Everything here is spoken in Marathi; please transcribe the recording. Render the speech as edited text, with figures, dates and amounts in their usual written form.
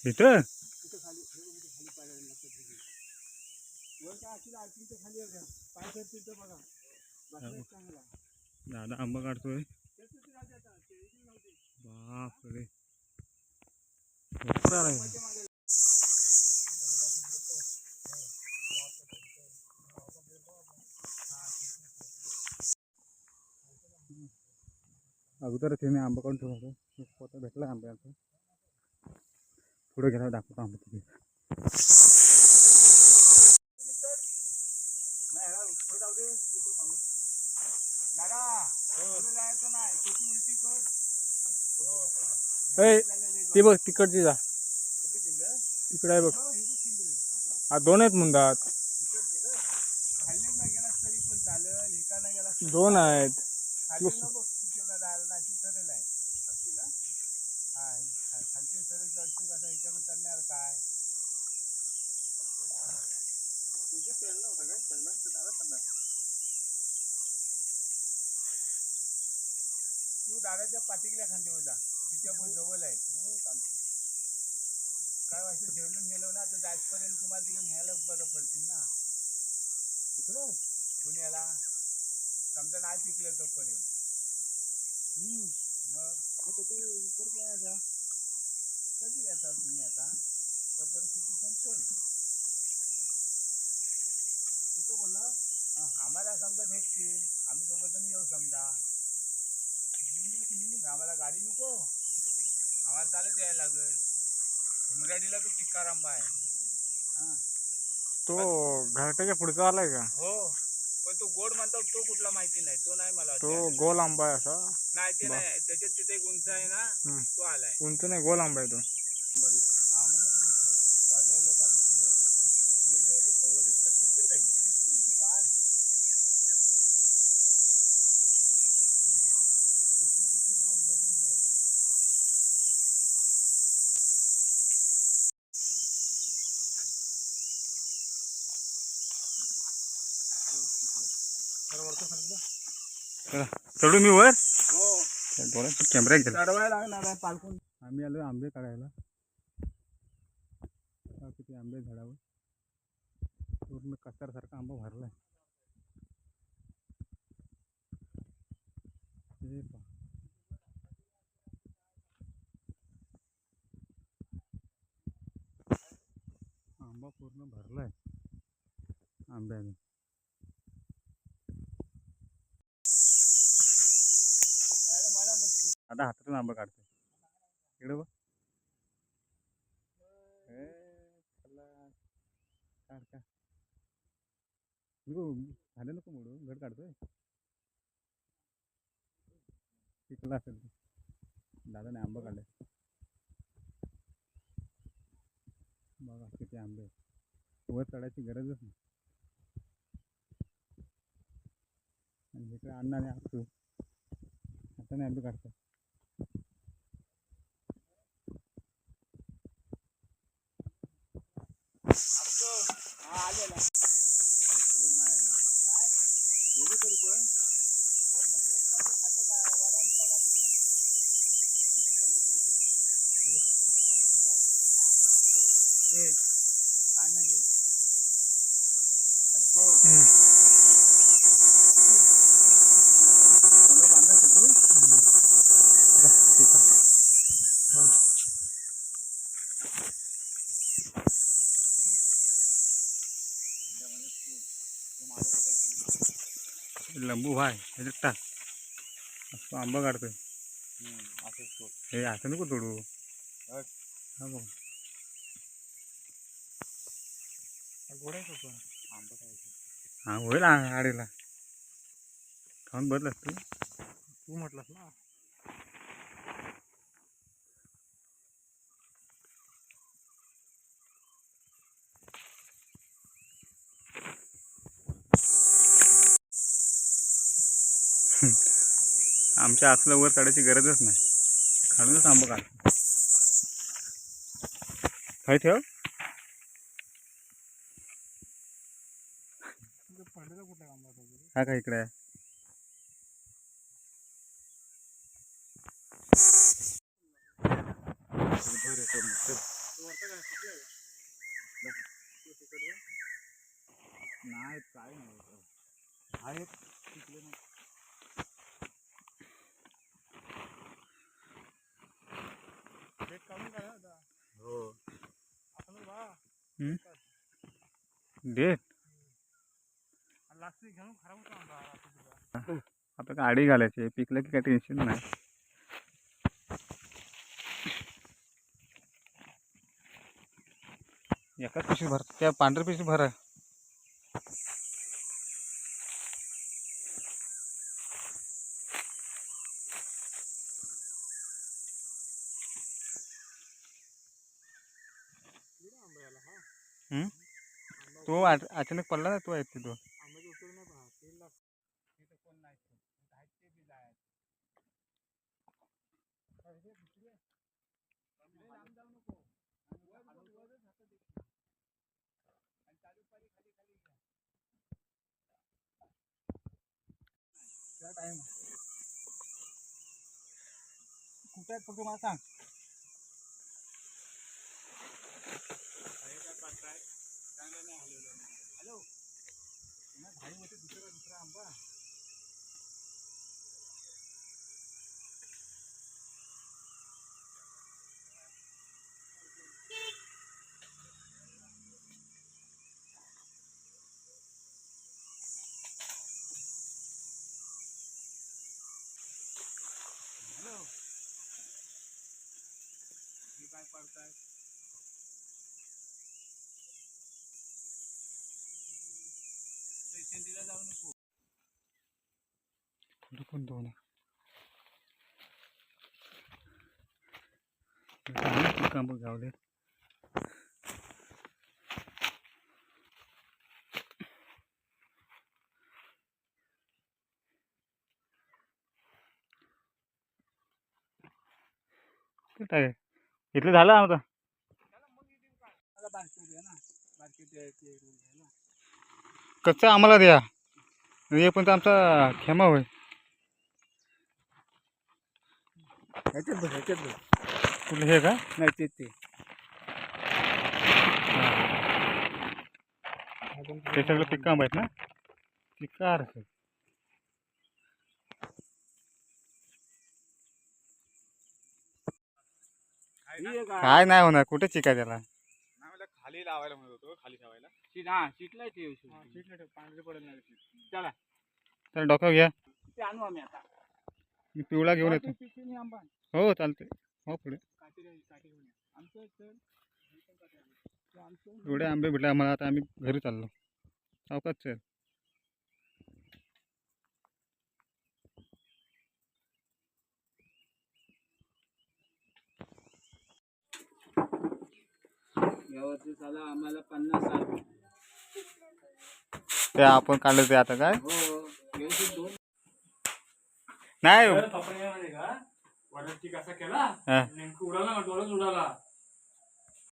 इथं दादा आंबा काढतोय. बापरे अगोदर तिने आंबा काढून ठेवला होता. पोता भेटला आंब्याचा. पुढे गेला दाखवतो आंबा तिथे. ती बघ तिकडची जा. तिकडे आहे बघ. हा दोन आहेत मुंदात. दोन आहेत. तू दादाच्या पाठीकल्या खांद्यावर जा. तिच्या पण जवळ आहे. काय वाजता जेवण नेलो ना तर जायपर्यंत तुम्हाला तिकडे न्यायला बरं पडतील ना. तिकडं पुण्याला समजा नाही पिकले तोपर्यंत. मग तू करत यायचा. कधी येता तुम्ही आता तोपर्यंत सुट्टी संपल. तिथं बोलला आम्हाला समजा भेटतील. आम्ही दोघं जण येऊ समजा. आम्हाला गाडी नको. आम्हाला चालत यायला लागेल. उमराडीला तो चिक्कार आंबा आहे. तो घरट्याच्या पुढचा आलाय का? हो पण तो गोड म्हणतो तो कुठला माहिती नाही. तो नाही मला. तो गोल आंबा आहे असा. नाही ते नाही. त्याच्यात तिथे एक उंच आहे ना. तो आलाय. उंच नाही गोल आंबा आहे तो. चढू मी वर. कॅमेरा घेतला. पालखून आम्ही आलो आंबे काढायला. किती आंबे झाडावर पूर्ण कसारसारखा आंबा भरलाय. आंबा पूर्ण भरलाय आंब्याने. आता हातातून आंबा काढतोय. इकडे बघ. झालं नको मोडू. घड काढतोय. पिकला असेल दादाने आंबा काढलाय. बघा किती आंबे आहेत. वर चढायची गरजच नाही. आणि इकडे अण्णाने असतो हाताने आंबे काढतात. लंबू भाई ह्याच्यात टाक. असं आंबा काढतोय. हे असं नको तोडू. हा बघ हा होईल आडीला खाऊन बदलस तू म्हटलंस ना. आमच्या असलं वर काढायची गरजच नाही. खालूनच आंबा काढ. काय ठेव पडलेला कुठे आंबा हा का इकडे आहे. नाही काय नाही आहेत तिकडे नाही. हो डेट लागते घेऊन खराब होता. आता गाडी घालायची पिकलं की काय टेन्शन नाही. एकाच पिशवी भर त्या पांढऱ्या पिशवी भरा. तो अचानक पडला ना तो आहे तिथं. कुठे आहेत फक्त मला सांग. हॅलो भाई होते दुसरा आंबा. हॅलो हे काय पडताय. दिला जाऊ नको. कोण दोन काम गावले. काय इथलं झालं आता. कच्चा आम्हाला द्या हे पण आमचा खेमा होय. कुठलं हे का नाही ते ते सगळं पिक आंबा आहेत ना. पिकार काय नाही होणार. कुठे चिकाय त्याला. खाली लावायला म्हणत होतो. खाली ठेवायला शीटला ठेव. पांढरे पडत नाही. चला तर डोकं घ्या. ते आणू आम्ही आता. मी पिवळा घेऊन येतो. आंबा हो चालते. हो पुढे एवढे आंबे भेटले आम्हाला. आता आम्ही घरी चाललो. सावकाश चल. यावर्षी झाला आम्हाला 50 साल. ते आपण काढलं ते आता काय हो नाही कसा केला नेमकं उडाला डोळाच उडाला.